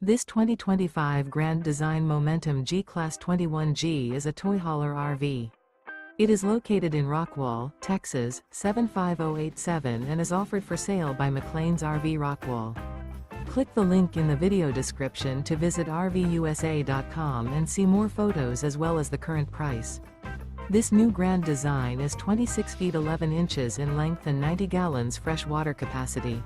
This 2025 Grand Design Momentum G-Class 21G is a toy hauler RV. It is located in Rockwall, Texas, 75087 and is offered for sale by McClain's RV Rockwall. Click the link in the video description to visit RVUSA.com and see more photos as well as the current price. This new Grand Design is 26 feet 11 inches in length and 90 gallons fresh water capacity.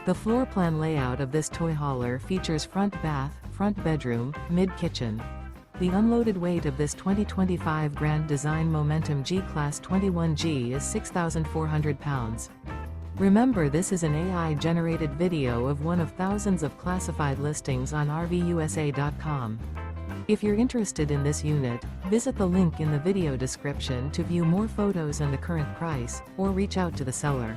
The floor plan layout of this toy hauler features front bath, front bedroom, mid-kitchen. The unloaded weight of this 2025 Grand Design Momentum G-Class 21G is 6,400 pounds. Remember, this is an AI-generated video of one of thousands of classified listings on RVUSA.com. If you're interested in this unit, visit the link in the video description to view more photos and the current price, or reach out to the seller.